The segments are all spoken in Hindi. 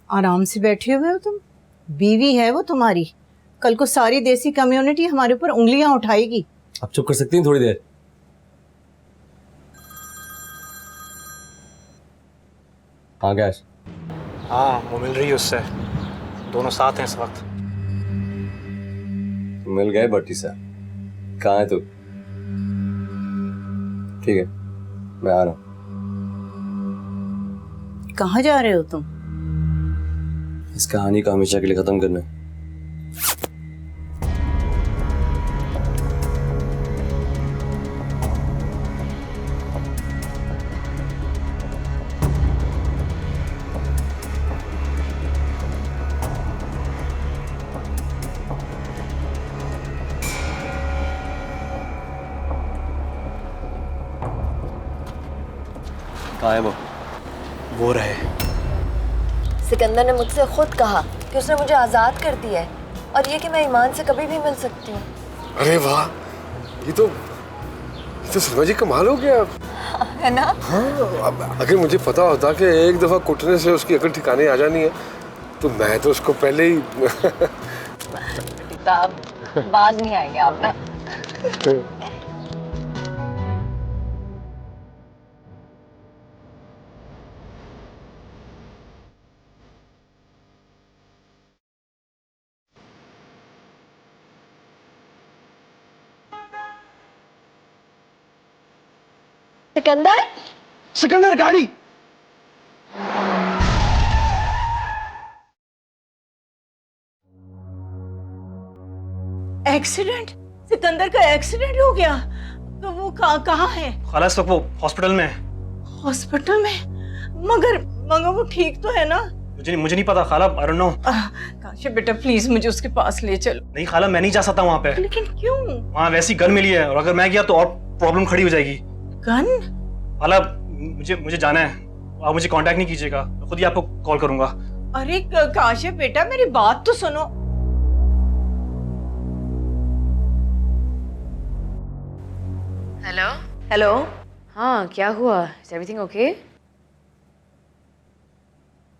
आराम से बैठे हुए हो तुम। बीवी है वो तुम्हारी, कल को सारी देसी कम्युनिटी हमारे ऊपर उंगलियां उठाएगी। आप चुप कर सकती हैं थोड़ी देर? हाँ कैश? हाँ वो मिल रही है उससे, दोनों साथ हैं इस वक्त। मिल गए भट्टी साहब। कहाँ है तू? ठीक है मैं आ रहा हूँ। कहाँ जा रहे हो तुम? इस कहानी को हमेशा के लिए खत्म करना है। कहाँ है वो रहे। सिकंदर ने मुझसे खुद कहा कि उसने मुझे आज़ाद कर दिया है और ये कि मैं ईमान से कभी भी मिल सकती हूँ। अरे वाह, ये तो सरमा जी कमाल हो गया। है ना? हाँ, अब अगर मुझे पता होता कि एक दफा कुटने से उसकी अकल ठिकाने आ जानी है तो मैं तो उसको पहले ही बाज नहीं आएंगे आप ना। सिकंदर, सिकंदर गाड़ी। एक्सीडेंट? सिकंदर का एक्सीडेंट हो गया? तो वो कहाँ है? खाला इस वक्त वो हॉस्पिटल में है। हॉस्पिटल में? मगर मगर वो ठीक तो है ना? मुझे नहीं पता खाला, आई डोंट नो। काशिफ बेटा प्लीज मुझे उसके पास ले चलो। नहीं खाला, मैं नहीं जा सकता वहाँ पे। लेकिन क्यों? वहाँ वैसी गन मिली है और अगर मैं गया तो और प्रॉब्लम खड़ी हो जाएगी। गन? खाला मुझे जाना है, आप मुझे कांटेक्ट नहीं कीजिएगा, मैं खुद ही आपको कॉल करूंगा। अरे काशिफ बेटा मेरी बात तो सुनो। Hello hello. हाँ क्या हुआ? Is everything okay?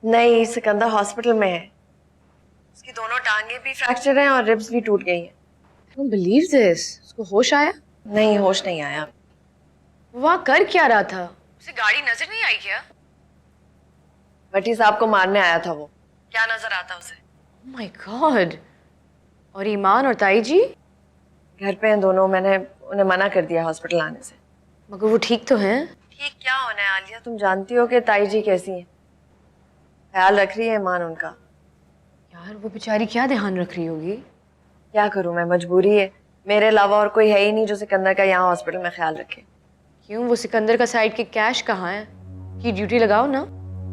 नहीं, सिकंदर हॉस्पिटल में है। उसकी दोनों टांगे भी फ्रैक्चर हैं और रिब्स भी टूट गई हैं। I don't believe this. उसको होश आया? नहीं, होश नहीं आया। वहाँ कर क्या रहा था? उसे गाड़ी नजर नहीं आई क्या? भट्टी साहब को मारने आया था वो। क्या नजर आता उसे? Oh my God. और ईमान और ताई जी? घर पे हैं दोनों, मैंने उन्हें मना कर दिया हॉस्पिटल आने से। मगर वो ठीक तो हैं? ठीक क्या होना है आलिया, तुम जानती हो कि ताई जी कैसी हैं। ख्याल रख रही है ईमान उनका। यार वो बेचारी क्या ध्यान रख रही होगी? क्या करूं मैं, मजबूरी है। मेरे अलावा और कोई है ही नहीं जो सिकंदर का यहाँ हॉस्पिटल में ख्याल रखे। क्यों, वो सिकंदर का साइड के कैश कहाँ है? की ड्यूटी लगाओ ना।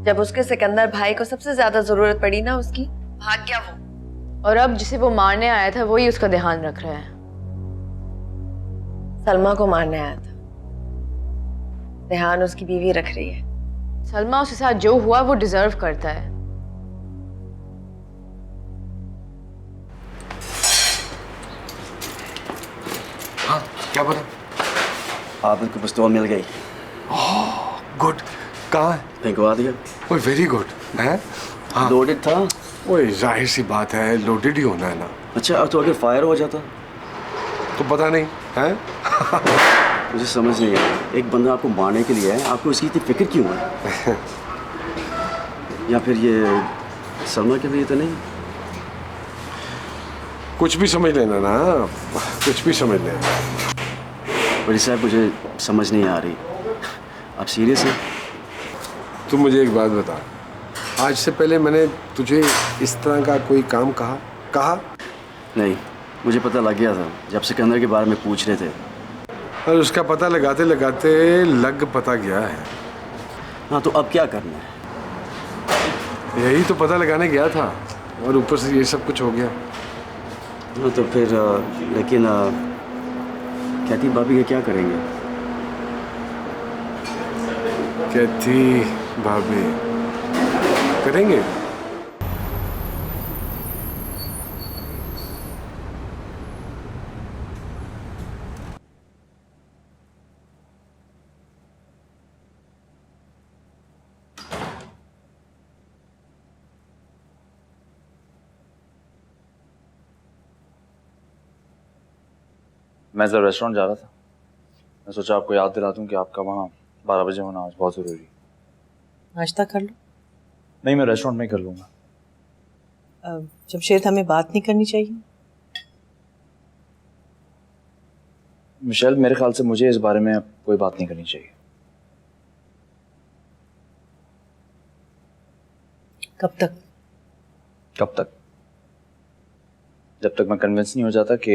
जब उसके सिकंदर भाई को सबसे ज्यादा जरूरत पड़ी ना उसकी, भाग गया वो। और अब जिसे वो मारने आया था वही उसका ध्यान रख रहा है। सलमा को मारने आया था, ध्यान उसकी बीवी रख रही है। सलमा उसके साथ जो हुआ वो डिजर्व करता है। हाँ क्या बोला? आबिद को पिस्तौल मिल गई। गुड, कहाँ है? फेंकवा दिया। ओए वेरी गुड है। हाँ लोडेड था। ओए जाहिर सी बात है, लोडेड ही होना है ना। अच्छा तो अगर फायर हो जाता तो पता नहीं है। मुझे समझ नहीं आया, एक बंदा आपको मारने के लिए है, आपको इसकी इतनी फिक्र क्यों है? या फिर ये सलमा के लिए तो नहीं? कुछ भी समझ लेना ना, कुछ भी समझ लेना। बड़ी साहब मुझे समझ नहीं आ रही, आप सीरियस हैं? तू मुझे एक बात बता, आज से पहले मैंने तुझे इस तरह का कोई काम कहा? नहीं, मुझे पता लग गया था जब सिकंदर के बारे में पूछ रहे थे। और उसका पता लगाते लगाते लग पता गया है। हाँ तो अब क्या करना है? यही तो पता लगाने गया था और ऊपर से ये सब कुछ हो गया। हाँ तो फिर लेकिन कहती भाभी ये क्या करेंगे? कहती भाभी करेंगे। मैं जरा रेस्टोरेंट जा रहा था, मैं सोचा आपको याद दिला दूं कि आपका वहाँ 12 बजे होना आज बहुत ज़रूरी है। नाश्ता कर लो। नहीं, मैं रेस्टोरेंट में ही कर लूँगा। जमशेद, हमें बात नहीं करनी चाहिए? मिशेल, मेरे ख्याल से मुझे इस बारे में अब कोई बात नहीं करनी चाहिए। कब तक? कब तक? जब तक मैं कन्विंस नहीं हो जाता कि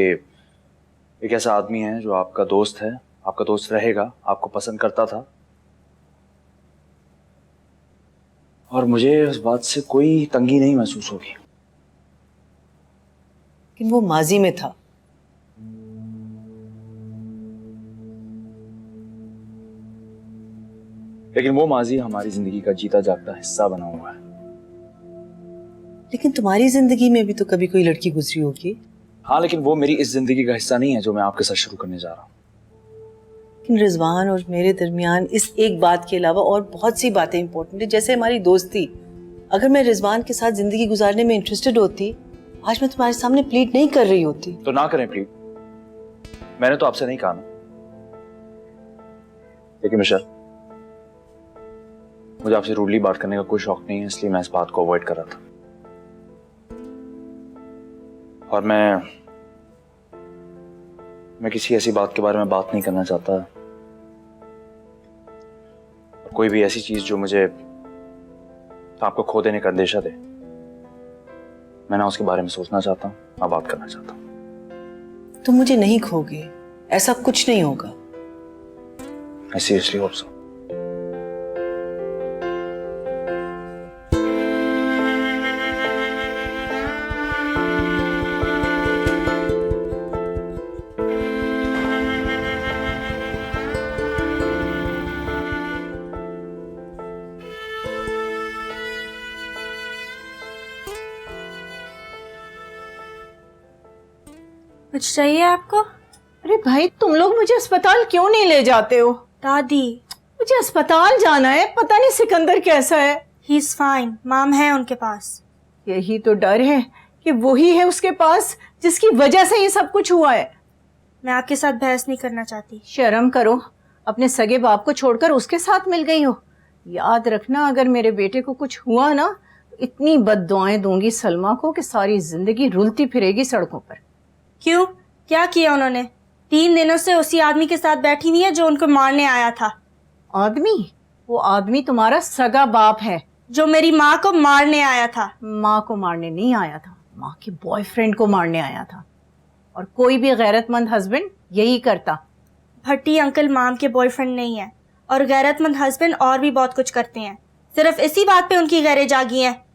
एक ऐसा आदमी है जो आपका दोस्त है, आपका दोस्त रहेगा, आपको पसंद करता था, और मुझे उस बात से कोई तंगी नहीं महसूस होगी। लेकिन वो माजी में था। लेकिन वो माजी हमारी जिंदगी का जीता जागता हिस्सा बना हुआ है। लेकिन तुम्हारी जिंदगी में भी तो कभी कोई लड़की गुजरी होगी। हाँ, लेकिन वो मेरी इस जिंदगी का हिस्सा नहीं है जो मैं आपके साथ शुरू करने जा रहा हूँ। लेकिन रिजवान और मेरे दरमियान इस एक बात के अलावा और बहुत सी बातें इंपॉर्टेंट है, जैसे हमारी दोस्ती। अगर मैं रिजवान के साथ जिंदगी गुजारने में इंटरेस्टेड होती, आज मैं तुम्हारे सामने प्लीड नहीं कर रही होती। तो ना करें प्लीज, मैंने तो आपसे नहीं कहा ना। लेकिन मिशेल, मुझे आपसे रूडली बात करने का कोई शौक नहीं है, इसलिए मैं इस बात को अवॉइड कर रहा था। और मैं किसी ऐसी बात के बारे में बात नहीं करना चाहता, और कोई भी ऐसी चीज जो मुझे आपको खो देने का अंदेशा दे, मैं ना उसके बारे में सोचना चाहता हूँ, ना बात करना चाहता हूँ। तुम मुझे नहीं खोगे, ऐसा कुछ नहीं होगा। I seriously hope so. कुछ चाहिए आपको? अरे भाई, तुम लोग मुझे अस्पताल क्यों नहीं ले जाते हो? दादी, मुझे अस्पताल जाना है, पता नहीं सिकंदर कैसा है। ही इज फाइन, माम है उनके पास। यही तो डर है कि वही है उसके पास जिसकी वजह से ये सब कुछ हुआ है। मैं आपके साथ बहस नहीं करना चाहती। शर्म करो, अपने सगे बाप को छोड़कर उसके साथ मिल गई हो। याद रखना, अगर मेरे बेटे को कुछ हुआ ना, तो इतनी बद्दुआएं दूंगी सलमा को कि सारी जिंदगी रुलती फिरेगी सड़कों पर। क्यों? क्या किया उन्होंने? 3 दिनों से उसी आदमी के साथ बैठी हुई है जो उनको मारने आया था। आदमी? वो आदमी तुम्हारा सगा बाप है जो मेरी माँ को मारने आया था। माँ को मारने नहीं आया था, माँ के बॉयफ्रेंड को मारने आया था। और कोई भी गैरतमंद हस्बैंड यही करता। भट्टी अंकल माम के बॉयफ्रेंड नहीं है, और गैरतमंद हस्बैंड और भी बहुत कुछ करते हैं। सिर्फ इसी बात पे उनकी गैरेज जागी है।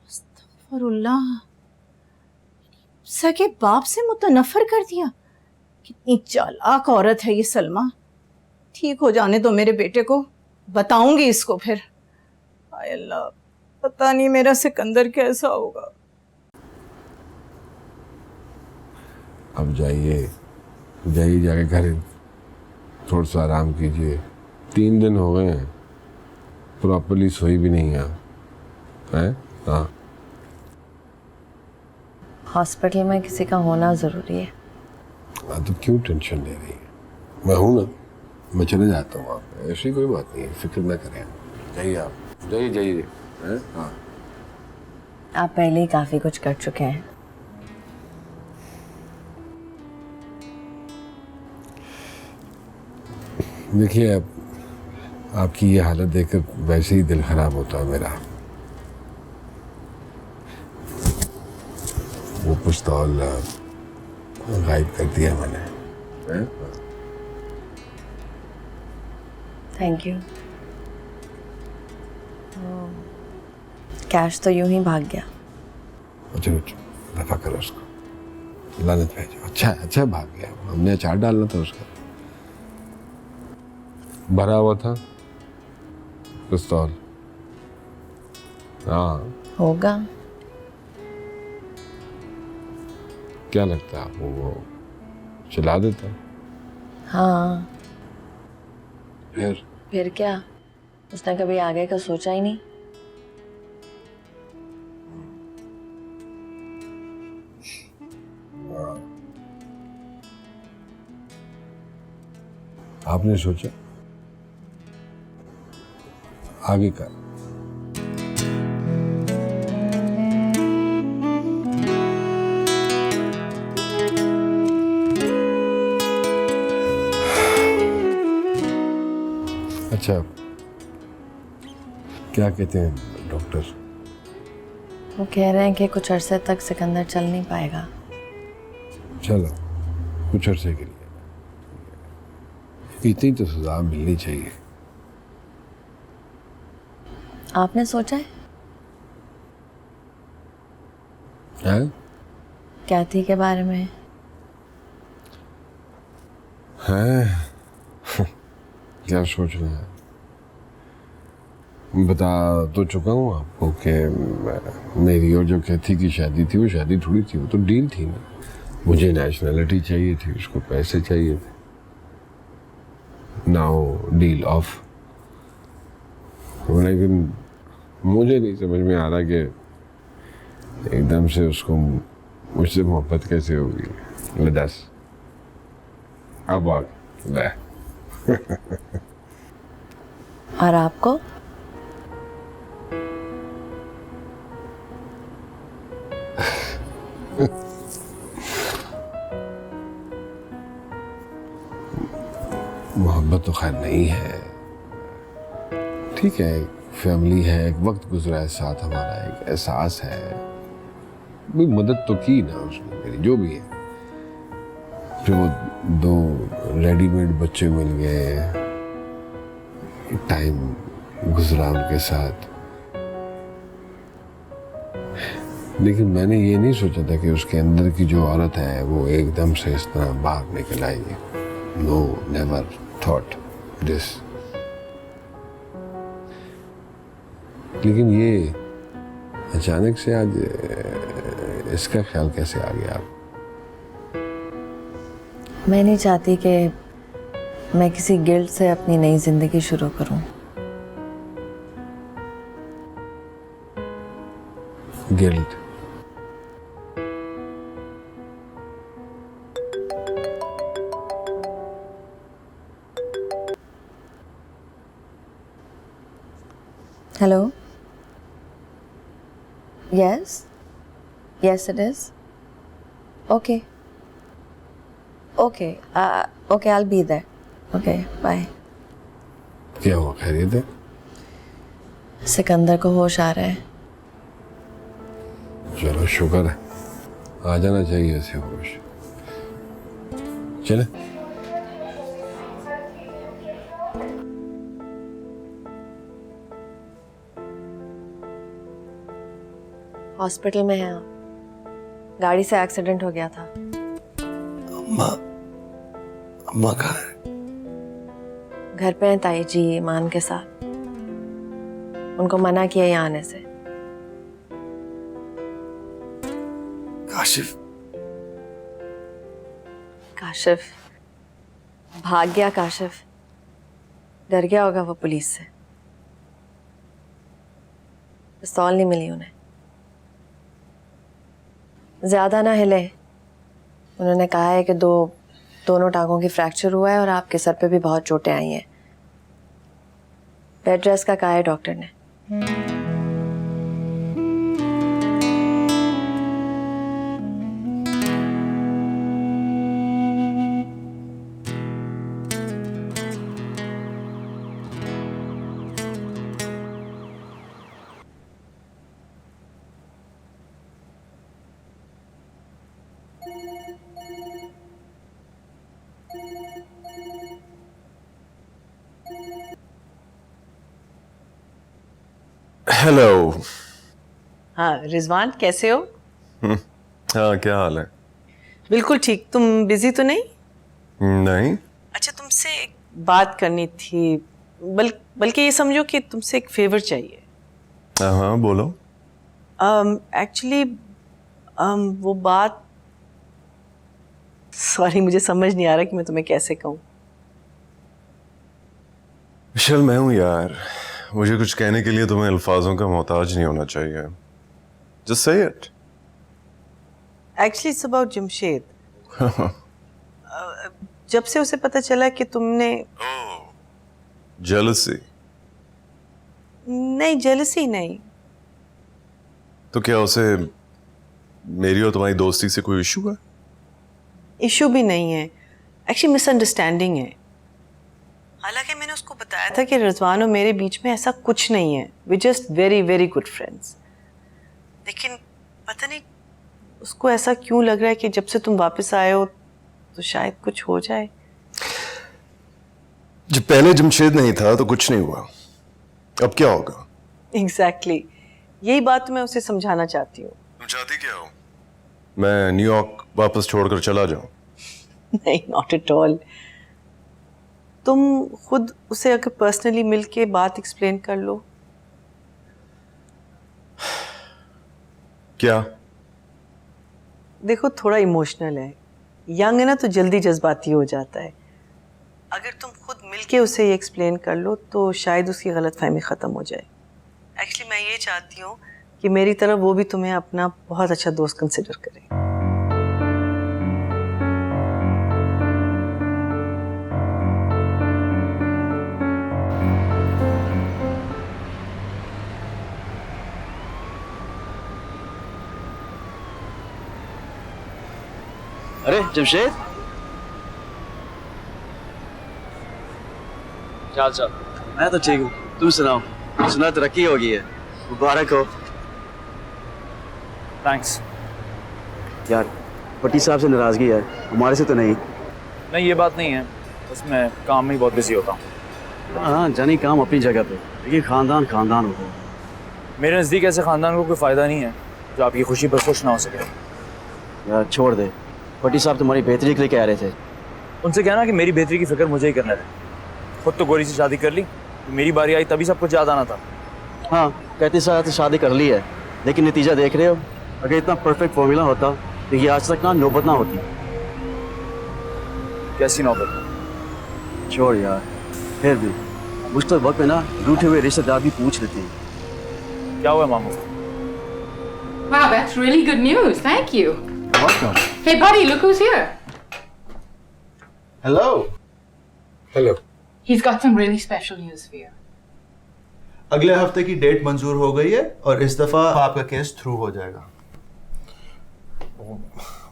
अस्तगफुरुल्लाह, सगे बाप से मुतनफर कर दिया। कितनी चालाक औरत है ये सलमा। ठीक हो जाने दो मेरे बेटे को, बताऊंगी इसको फिर। हाय अल्लाह, पता नहीं मेरा सिकंदर कैसा होगा। अब जाइए जाइए, जाके घर थोड़ा सा आराम कीजिए। 3 दिन हो गए हैं, प्रॉपरली सोई भी नहीं आप हैं? हाँ, हॉस्पिटल में किसी का होना ज़रूरी है। तो क्यों टेंशन ले रही है? मैं हूँ ना, मैं चले जाता हूँ वहाँ पे। ऐसी कोई बात नहीं है, फिक्र ना करें। जाइए आप, जाइए जाइए। हाँ, आप पहले ही काफ़ी कुछ कर चुके हैं। देखिए, अब आपकी ये हालत देखकर वैसे ही दिल खराब होता है मेरा। वो पिस्तौल गायब कर दिया मैंने। Thank you. कैश तो यूं ही भाग गया। चलो दफा करो उसको, लानत भेजो। अच्छा भाग गया, हमने अचार डालना था उसका। भरा हुआ था पिस्तौल। हाँ, होगा। क्या लगता है आपको वो चला देता? हाँ। फिर क्या? उसने कभी आगे का सोचा ही नहीं। आपने सोचा आगे का? अच्छा, क्या कहते हैं डॉक्टर? वो कह रहे हैं कि कुछ अरसे तक सिकंदर चल नहीं पाएगा। चलो, कुछ अरसे के लिए इतनी तो सजा मिलनी चाहिए। आपने सोचा है कैथी के बारे में? है क्या सोचना है? बता तो चुका हूँ आपको कि मेरी और जो कैथी की शादी थी वो शादी थोड़ी थी, वो तो डील थी ना। मुझे नेशनैलिटी चाहिए थी, उसको पैसे चाहिए थे। Now deal of. लेकिन मुझे नहीं समझ में आ रहा कि एकदम से उसको मुझसे मोहब्बत कैसे होगी। ले दस अब आ ले। और आपको? मोहब्बत तो खैर नहीं है, ठीक है, एक फैमिली है, एक वक्त गुजरा है साथ हमारा, एक एहसास है। भी मदद तो की ना उसने मेरी, जो भी है। फिर वो 2 रेडीमेड बच्चे मिल गए, टाइम गुजरा उनके साथ। लेकिन मैंने ये नहीं सोचा था कि उसके अंदर की जो औरत है वो एकदम से इस तरह बाहर निकल आएगी। No, never thought this. लेकिन ये अचानक से आज इसका ख्याल कैसे आ गया? मैं नहीं चाहती कि मैं किसी गिल्ट से अपनी नई जिंदगी शुरू करूं। Guilt? Hello, yes yes it is. Okay okay okay, I will be there. Okay, bye. क्या हुआ, खैरियत है? सिकंदर को होश आ रहा है। चलो शुक्र है, आ जाना चाहिए ऐसे होश। चले। हॉस्पिटल में हैं आप। गाड़ी से एक्सीडेंट हो गया था। अम्मा कहाँ है? घर पे हैं ताई जी ईमान के साथ। उनको मना किया यहाँ आने से। काशिफ? काशिफ भाग गया। काशिफ डर गया होगा वो पुलिस से। पिस्तौल नहीं मिली उन्हें। ज्यादा ना हिले। उन्होंने कहा है कि दोनों टांगों की फ्रैक्चर हुआ है और आपके सर पे भी बहुत चोटें आई हैं। बेड रेस्ट का कहा है डॉक्टर ने। हेलो। हाँ रिजवान, कैसे हो? हाँ, क्या हाल है? बिल्कुल ठीक। तुम बिजी तो नहीं? नहीं। अच्छा, तुमसे एक बात करनी थी। बल्कि ये समझो कि तुमसे एक फेवर चाहिए। हाँ बोलो। एक्चुअली वो बात, सॉरी मुझे समझ नहीं आ रहा कि मैं तुम्हें कैसे कहूँ। विशाल, मैं हूँ यार। मुझे कुछ कहने के लिए तुम्हें अल्फाजों का मोहताज नहीं होना चाहिए। Just say it. Actually it's about Jamshed. जब से उसे पता चला कि तुमने जेलसी? नहीं, जेलसी नहीं। तो क्या उसे मेरी और तुम्हारी दोस्ती से कोई इशू है? इशू भी नहीं है, एक्चुअली मिसअंडरस्टैंडिंग है। हालांकि मैंने उसको बताया था कि रिजवान और मेरे बीच में ऐसा कुछ नहीं है, we just very very good friends. लेकिन पता नहीं उसको ऐसा क्यों लग रहा है कि जब से तुम वापस आए हो तो शायद कुछ हो जाए। जब पहले जमशेद नहीं था तो कुछ नहीं हुआ, अब क्या होगा? एग्जैक्टली यही बात तो मैं उसे समझाना चाहती हूँ। तुम चाहती क्या हो? मैं न्यूयॉर्क वापस छोड़कर चला जाऊं? नहीं, नॉट एट ऑल। तुम खुद उसे अगर पर्सनली मिलके बात एक्सप्लेन कर लो। क्या? देखो, थोड़ा इमोशनल है, यंग है ना, तो जल्दी जज्बाती हो जाता है। अगर तुम खुद मिलके उसे ये एक्सप्लेन कर लो तो शायद उसकी गलतफहमी ख़त्म हो जाए। एक्चुअली मैं ये चाहती हूँ कि मेरी तरफ वो भी तुम्हें अपना बहुत अच्छा दोस्त कंसिडर करे। अरे जमशेद, क्या हाल चाल? मैं तो ठीक हूँ, तुम सुनाओ। सुना तरक्की हो गई है, मुबारक हो। थैंक्स। यार पट्टी साहब से नाराजगी है, हमारे से तो नहीं। नहीं, ये बात नहीं है, बस मैं काम में ही बहुत बिजी होता हूँ। हाँ, जानी काम अपनी जगह पे, लेकिन खानदान खानदान होता है। मेरे नज़दीक ऐसे खानदान को कोई फ़ायदा नहीं है जो आपकी खुशी पर खुश ना हो सके। यार छोड़ दे, पट्टी साहब तुम्हारी बेहतरी के लिए कह रहे थे। उनसे कहना कि मेरी बेहतरी की फिक्र मुझे ही करना है। खुद तो गोरी से शादी कर ली, तो मेरी बारी आई तभी सब कुछ याद आना था। हाँ, कहते साहब से शादी कर ली है, लेकिन नतीजा देख रहे हो। अगर इतना परफेक्ट फॉर्मूला होता तो ये आज तक ना नौबत ना होती। कैसी नौबत? छोड़ यार, फिर भी मुश्किल वक्त में ना रूठे हुए रिश्तेदार भी पूछ लेते हैं। क्या हुआ मामू? Wow, that's really good news. Thank you. Welcome. Hey, buddy, look who's here. Hello. Hello. He's got some really special news for you. अगले हफ्ते की डेट मंजूर हो गई है और इस दफा आपका केस थ्रू हो जाएगा।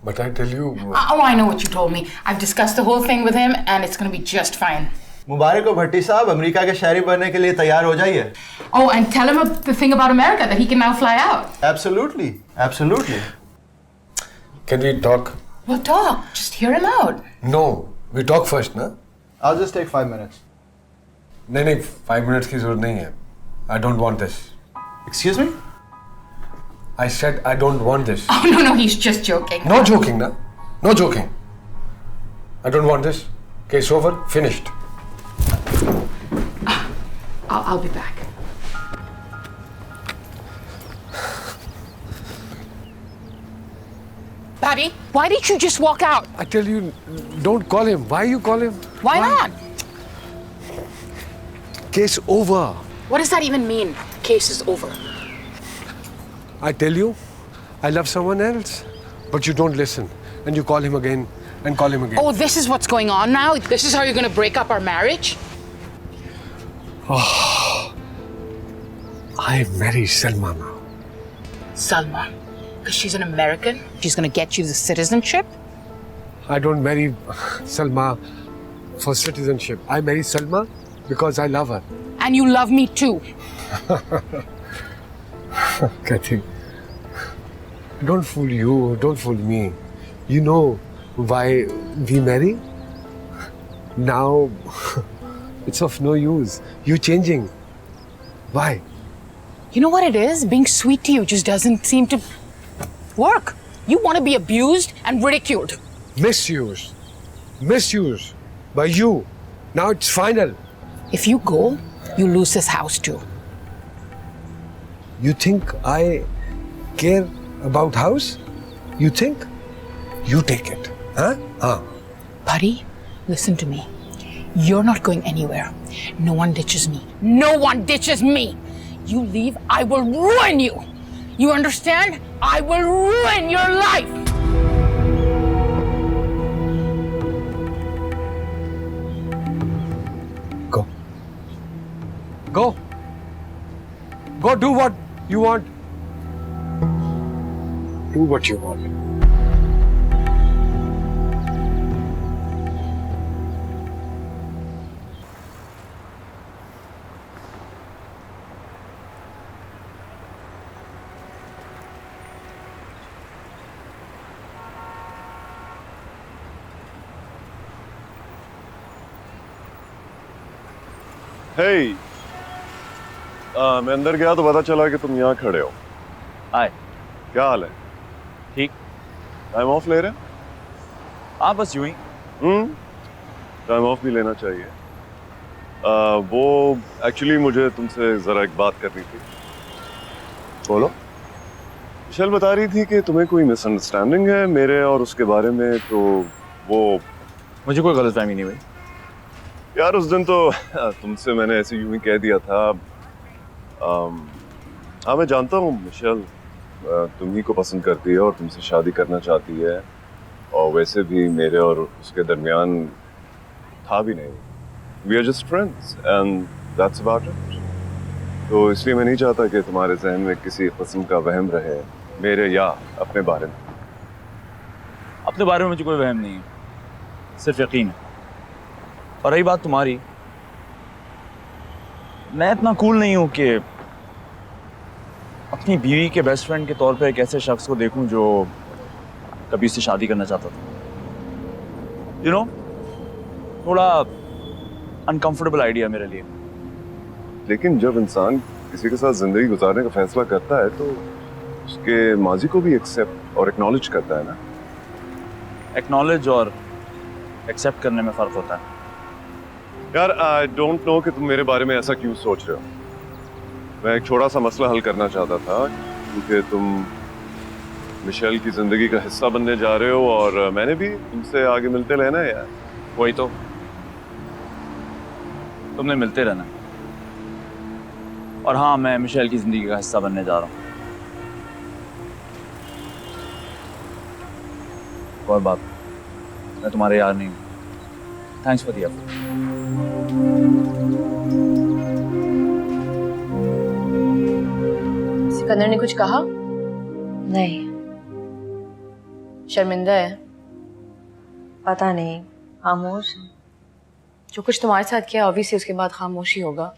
But I tell you. Oh, I know what you told me. I've discussed the whole thing with him, and it's going to be just fine. मुबारक हो भट्टी साहब, अमेरिका के शहरी बनने के लिए तैयार हो जाइए। Oh, and tell him the thing about America, that he can now fly out. Absolutely, absolutely. Can we talk? Well, talk. Just hear him out. No, we talk first, ना? I'll just take 5 minutes. नहीं, 5 minutes की जरूरत नहीं है. I don't want this. Excuse me? I said I don't want this. Oh, no, he's just joking. No joking, na? No joking. I don't want this. Case over, finished. I'll be back. Daddy, why did you just walk out? I tell you, don't call him. Why you call him? Why not? Case over. What does that even mean? Case is over. I tell you, I love someone else, but you don't listen, and you call him again and call him again. Oh, this is what's going on now? This is how you're going to break up our marriage? Oh, I marry Salma now. Salma? Because she's an American? She's going to get you the citizenship? I don't marry Salma for citizenship. I marry Salma because I love her. And you love me too. Kathy, don't fool you, don't fool me. You know why we marry? Now it's of no use. You're changing. Why? You know what it is? Being sweet to you just doesn't seem to work. You want to be abused and ridiculed. Misused. Misused by you. Now it's final. If you go, you lose this house too. You think I care about house? You think? You take it. Huh? Buddy, listen to me. You're not going anywhere. No one ditches me. No one ditches me. You leave, I will ruin you. You understand? I will ruin your life. Go. Go do what you want. Do what you want. Hey, मैं अंदर गया तो पता चला कि तुम यहाँ खड़े हो। हाय, क्या हाल है? ठीक। टाइम ऑफ ले रहे हैं? हाँ बस यूं ही। टाइम ऑफ भी लेना चाहिए। वो एक्चुअली मुझे तुमसे जरा एक बात करनी थी। बोलो। मिशेल बता रही थी कि तुम्हें कोई मिसअंडरस्टैंडिंग है मेरे और उसके बारे में, तो वो मुझे कोई गलतफहमी नहीं हुई यार। उस दिन तो तुमसे मैंने ऐसे यूं ही कह दिया था। हाँ मैं जानता हूँ मिशेल तुम ही को पसंद करती है और तुमसे शादी करना चाहती है, और वैसे भी मेरे और उसके दरमियान था भी नहीं। We are just friends and that's about it. तो इसलिए मैं नहीं चाहता कि तुम्हारे जहन में किसी किस्म का वहम रहे मेरे या अपने बारे में। अपने बारे में मुझे कोई वहम नहीं है, सिर्फ यकीन है। और रही बात तुम्हारी, मैं इतना कूल नहीं हूं कि अपनी बीवी के बेस्ट फ्रेंड के तौर पे एक ऐसे शख्स को देखूं जो कभी उससे शादी करना चाहता था। यू नो, थोड़ा अनकंफर्टेबल आइडिया मेरे लिए। लेकिन जब इंसान किसी के साथ जिंदगी गुजारने का फैसला करता है तो उसके माजी को भी एक्सेप्ट और एक्नॉलेज करता है ना। एक्नॉलेज और एक्सेप्ट करने में फर्क होता है। यार आई डोंट नो कि तुम मेरे बारे में ऐसा क्यों सोच रहे हो। मैं एक छोटा सा मसला हल करना चाहता था, क्योंकि तुम मिशेल की जिंदगी का हिस्सा बनने जा रहे हो और मैंने भी तुमसे आगे मिलते रहना है यार। वही तो, तुमने मिलते रहना। और हाँ, मैं मिशेल की जिंदगी का हिस्सा बनने जा रहा हूँ। और बात, मैं तुम्हारे यार नहीं हूँ। Thanks for the effort. Sikandar ने कुछ कहा? नहीं। शर्मिंदा है? पता नहीं, खामोश। जो कुछ तुम्हारे साथ किया ऑब्वियसली उसके बाद खामोशी होगा।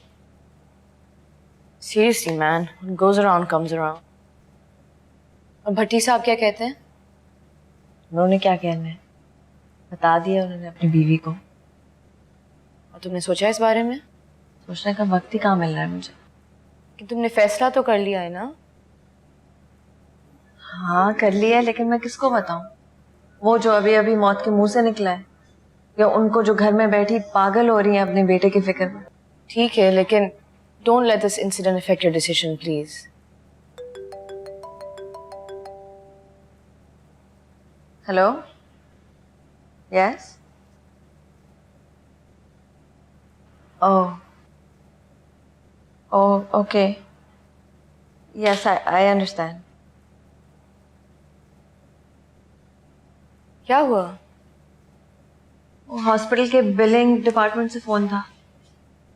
Seriously man, goes around comes around. और भट्टी साहब क्या कहते हैं? उन्होंने क्या कहना है, बता दिया उन्होंने अपनी बीवी को। और तुमने सोचा इस बारे में? सोचने का वक्त ही कहाँ मिल रहा है मुझे। कि तुमने फैसला तो कर लिया है ना? हाँ कर लिया है, लेकिन मैं किसको बताऊं? वो जो अभी अभी मौत के मुंह से निकला है, या उनको जो घर में बैठी पागल हो रही है अपने बेटे की फिक्र में। ठीक है, लेकिन don't let this incident affect your decision please. Hello, yes. Oh, okay. Yes, I understand. क्या हुआ? वो हॉस्पिटल के बिलिंग डिपार्टमेंट से फोन था।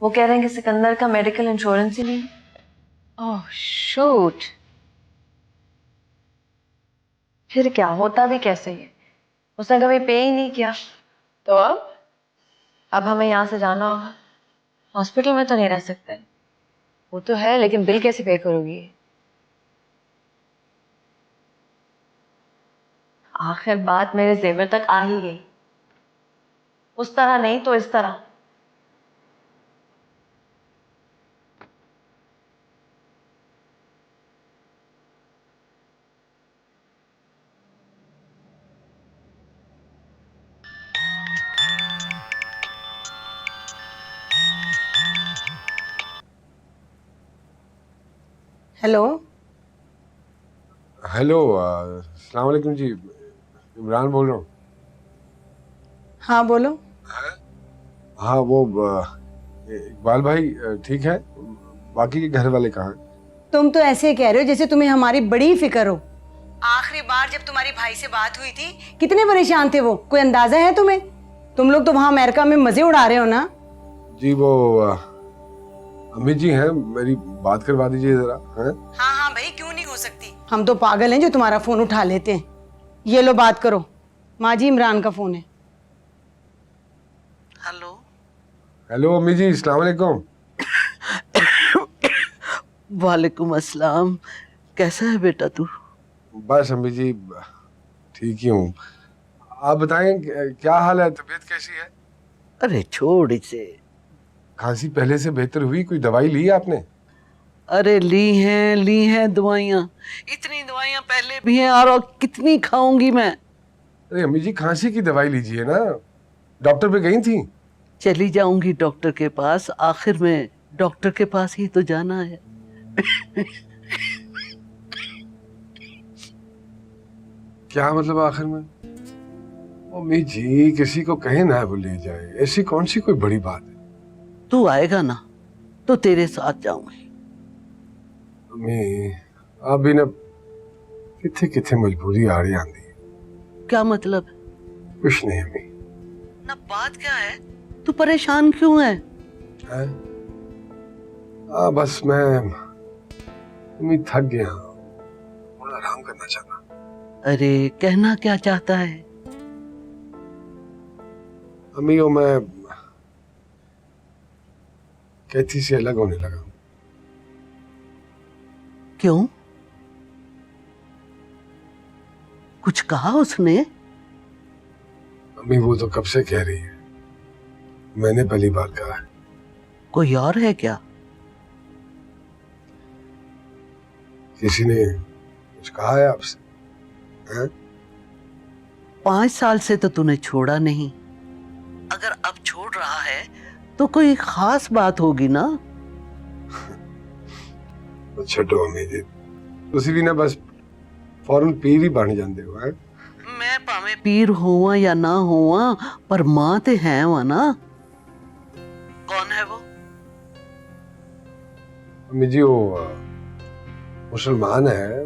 वो कह रहे हैं कि सिकंदर का मेडिकल इंश्योरेंस ही नहीं। ओह शूट। फिर क्या होता भी कैसे है? उसने कभी पे ही नहीं किया। तो अब हमें यहाँ से जाना होगा। हॉस्पिटल में तो नहीं रह सकते। वो तो है, लेकिन बिल कैसे पे करोगी? आखिर बात मेरे जेवर तक आ ही गई। उस तरह नहीं तो इस तरह। हेलो। हेलो, अस्सलाम वालेकुम जी, इमरान बोल रहा हूँ। हाँ बोलो। हाँ वो इकबाल भाई ठीक है, बाकी के घर वाले कहाँ हैं? तुम तो ऐसे कह रहे हो जैसे तुम्हें हमारी बड़ी फिक्र हो। आखिरी बार जब तुम्हारी भाई से बात हुई थी कितने परेशान थे वो, कोई अंदाजा है तुम्हें? तुम लोग तो वहां अमेरिका में मजे उड़ा रहे हो ना। जी वो अम्मी जी हैं, मेरी बात करवा दीजिए जरा। हैं? हाँ हाँ भाई, क्यों नहीं हो सकती। हम तो पागल हैं जो तुम्हारा फोन उठा लेते हैं। ये लो बात करो। माँ जी, इमरान का फोन है। हेलो। हेलो अम्मी जी, अस्सलाम वालेकुम। वालेकुम अस्सलाम। कैसा है बेटा तू? बस अम्मी जी ठीक ही हूँ। आप बताएं क्या हाल है, तबीयत कैसी है? अरे छोड़ इसे। खांसी पहले से बेहतर हुई? कोई दवाई ली है आपने? अरे ली हैं दवाइयाँ। इतनी दवाइयाँ पहले भी हैं और कितनी खाऊंगी मैं। अरे अम्मी जी, खांसी की दवाई लीजिए ना। डॉक्टर पे गई थी? चली जाऊंगी डॉक्टर के पास, आखिर में डॉक्टर के पास ही तो जाना है। क्या मतलब आखिर में? अम्मी जी, किसी को कहे ना वो ले जाए, ऐसी कौन सी कोई बड़ी बात है। तू आएगा ना तो तेरे साथ जाऊंगी। अम्मी आप भी ना किथे किथे मजबूरी आड़ी आंदी। क्या मतलब? कुछ नहीं अम्मी। ना बात क्या है, तू परेशान क्यों है? बस मैं अम्मी थक गया, थोड़ा आराम करना चाहता। अरे कहना क्या चाहता है? अम्मी वो मैं कैथी से अलग होने लगा। क्यों? कुछ कहा उसने? अम्मी वो तो कब से कह रही है, मैंने पहली बार कहा है। कोई और है क्या? किसी ने कुछ कहा है आपसे? 5 साल से तो तूने छोड़ा नहीं, अगर अब छोड़ रहा है तो कोई खास बात होगी ना। छो अम्मी जी, तुसी भी ना बस फौरन पीर ही बन जाते हो। है मैं भाਵੇਂ पीर होवा या ना होवा, पर मां ते है वह ना। कौन है वो? अम्मी जी वो मुसलमान है,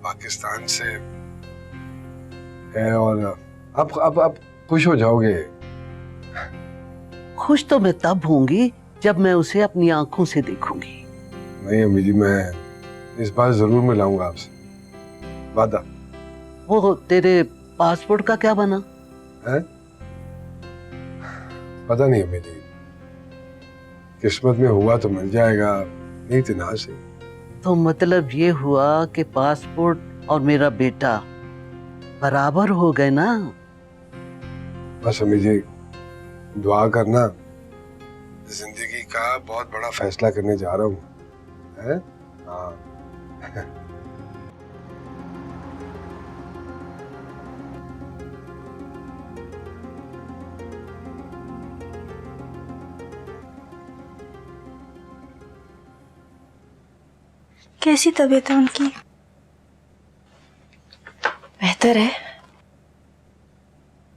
पाकिस्तान से है, और अब खुश हो जाओगे। खुश तो मैं तब होंगी जब मैं उसे अपनी आंखों से देखूंगी। नहीं अम्मी जी, मैं इस बार जरूर मिलाऊंगा आपसे, वादा। वो तेरे पासपोर्ट का क्या बना? है? पता नहीं अम्मी जी, किस्मत में हुआ तो मिल जाएगा, नहीं तो ना से। तो मतलब ये हुआ कि पासपोर्ट और मेरा बेटा बराबर हो गए ना? बस अम्मी जी दुआ करना, जिंदगी का बहुत बड़ा फैसला करने जा रहा हूँ। है? हाँ। कैसी तबीयत है उनकी? बेहतर है।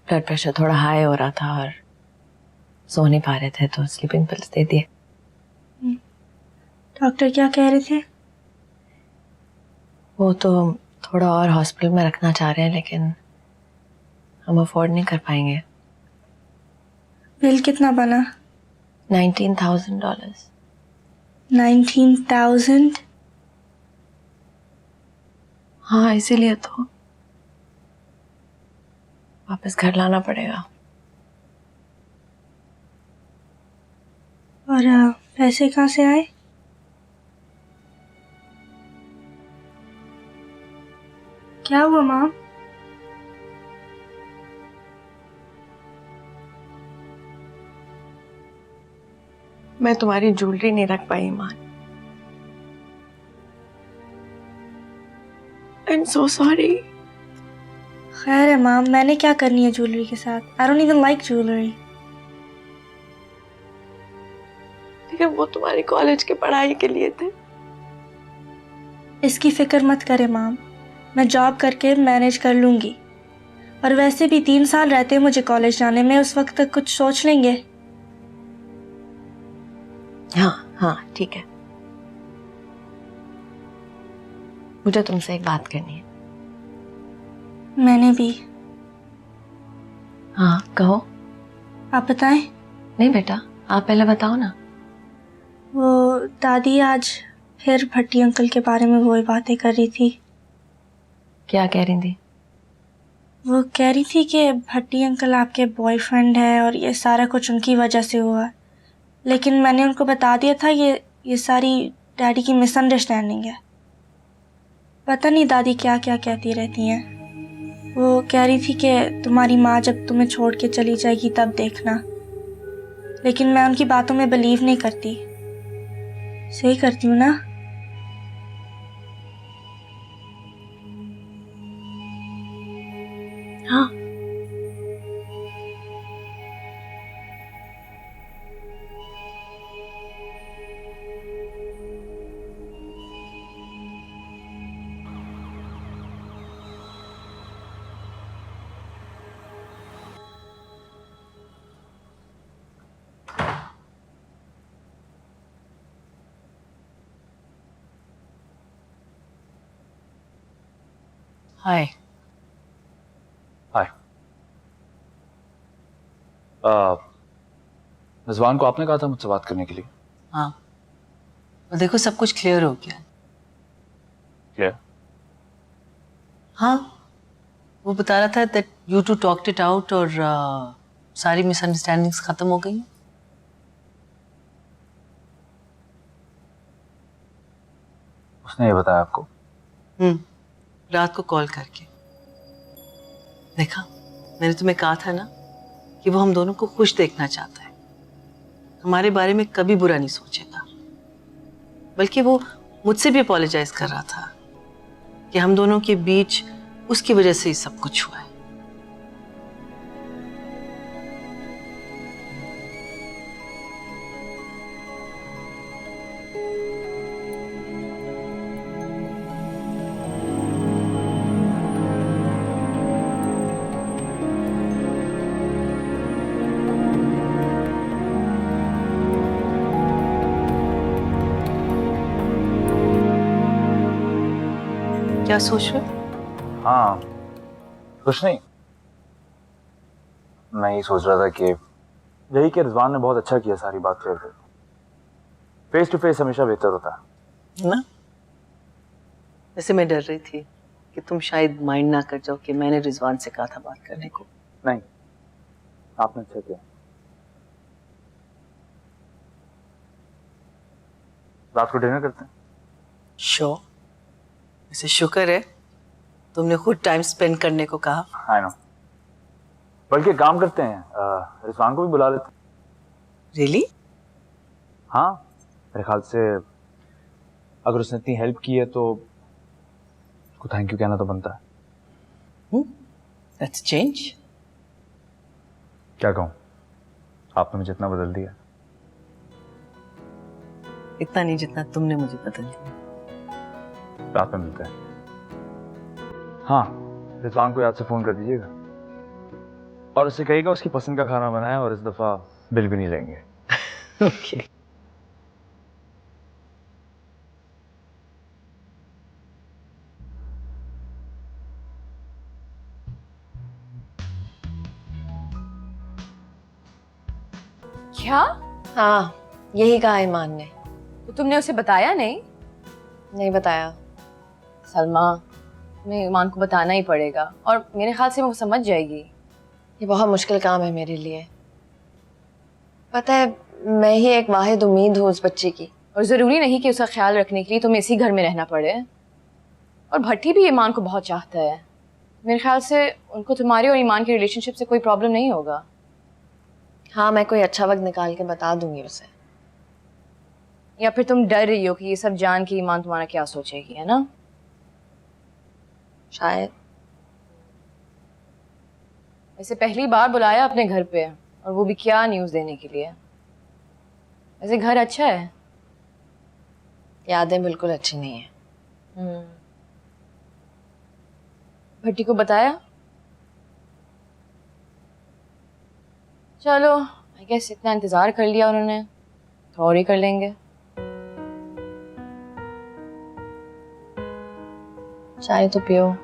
ब्लड प्रेशर थोड़ा हाई हो रहा था और सो नहीं पा रहे थे, तो स्लीपिंग पिल्स दे दिए। डॉक्टर क्या कह रहे थे? वो तो थोड़ा और हॉस्पिटल में रखना चाह रहे हैं, लेकिन हम अफोर्ड नहीं कर पाएंगे। बिल कितना बना? $19,000। 19,000? हाँ, इसीलिए तो वापस घर लाना पड़ेगा। और पैसे कहाँ से आए? क्या हुआ माँ? मैं तुम्हारी ज्वेलरी नहीं रख पाई ईमान। I'm so sorry। खैर है माँ, मैंने क्या करनी है ज्वेलरी के साथ? I don't even like jewelry। लेकिन वो तुम्हारी कॉलेज की पढ़ाई के लिए थे। इसकी फिक्र मत करे माँ, मैं जॉब करके मैनेज कर लूंगी। और वैसे भी 3 साल रहते हैं मुझे कॉलेज जाने में, उस वक्त तक कुछ सोच लेंगे। हाँ हाँ ठीक है। मुझे तुमसे एक बात करनी है। मैंने भी। हाँ कहो। आप बताएं। नहीं बेटा, आप पहले बताओ ना। वो दादी आज फिर भट्टी अंकल के बारे में वही बातें कर रही थी। क्या कह रही थी? वो कह रही थी कि भट्टी अंकल आपके बॉयफ्रेंड है और ये सारा कुछ उनकी वजह से हुआ। लेकिन मैंने उनको बता दिया था ये सारी डैडी की मिसअंडरस्टैंडिंग है। पता नहीं दादी क्या क्या कहती रहती हैं। वो कह रही थी कि तुम्हारी माँ जब तुम्हें छोड़ के चली जाएगी तब देखना। लेकिन मैं उनकी बातों में बिलीव नहीं करती। सही करती हूँ ना? हाँ। हाय। हाय। रिजवान को आपने कहा था मुझसे बात करने के लिए। हाँ, और देखो सब कुछ क्लियर हो गया। क्लियर? हाँ, वो बता रहा था that you two talked it out और सारी मिसअंडरस्टैंडिंग्स खत्म हो गई। उसने ये बताया आपको? रात को कॉल करके। देखा, मैंने तुम्हें कहा था ना कि वो हम दोनों को खुश देखना चाहता है, हमारे बारे में कभी बुरा नहीं सोचेगा। बल्कि वो मुझसे भी अपोलोजाइज कर रहा था कि हम दोनों के बीच उसकी वजह से ही सब कुछ हुआ है। क्या सोच रहे हो? हाँ, कुछ नहीं। मैं ये सोच रहा था कि यही कि रिजवान ने बहुत अच्छा किया सारी बात क्लियर कर। फेस टू फेस हमेशा बेहतर होता है ना? वैसे मैं डर रही थी कि तुम शायद माइंड ना कर जाओ कि मैंने रिजवान से कहा था बात करने को। नहीं, आपने अच्छा किया। रात को डिनर करते हैं? श्योर। वैसे शुक्र है तुमने खुद टाइम स्पेंड करने को कहा। I know. बल्कि काम करते हैं, रिजवान को भी बुला लेते हैं। रियली? हाँ, मेरे ख्याल से अगर उसने इतनी हेल्प की है तो उसको थैंक यू कहना तो बनता है। That's change. क्या कहूँ, आपने मुझे इतना बदल दिया। इतना नहीं जितना तुमने मुझे बदल दिया। रात में मिलते हैं। हाँ, रिजवान को याद से फोन कर दीजिएगा और उससे कहिएगा उसकी पसंद का खाना बनाए और इस दफा बिल भी नहीं लेंगे। ओके। क्या? हाँ, यही कहा ईमान ने। तो तुमने उसे बताया नहीं? नहीं बताया। सलमा, तुम्हें ईमान को बताना ही पड़ेगा और मेरे ख्याल से वो समझ जाएगी। ये बहुत मुश्किल काम है मेरे लिए। पता है, मैं ही एक वाहिद उम्मीद हूँ उस बच्चे की। और ज़रूरी नहीं कि उसका ख्याल रखने के लिए तुम्हें इसी घर में रहना पड़े। और भट्टी भी ईमान को बहुत चाहता है। मेरे ख्याल से उनको तुम्हारे और ईमान के रिलेशनशिप से कोई प्रॉब्लम नहीं होगा। हाँ, मैं कोई अच्छा वक्त निकाल के बता दूंगी उसे। या फिर तुम डर रही हो कि ये सब जान के ईमान तुम्हारा क्या सोचेगी, है ना? शायद। वैसे पहली बार बुलाया अपने घर पे और वो भी क्या न्यूज़ देने के लिए। वैसे घर अच्छा है? यादें बिल्कुल अच्छी नहीं है। भट्टी को बताया? चलो, आई गेस इतना इंतजार कर लिया उन्होंने तो और ही कर लेंगे। चाय तो पियो।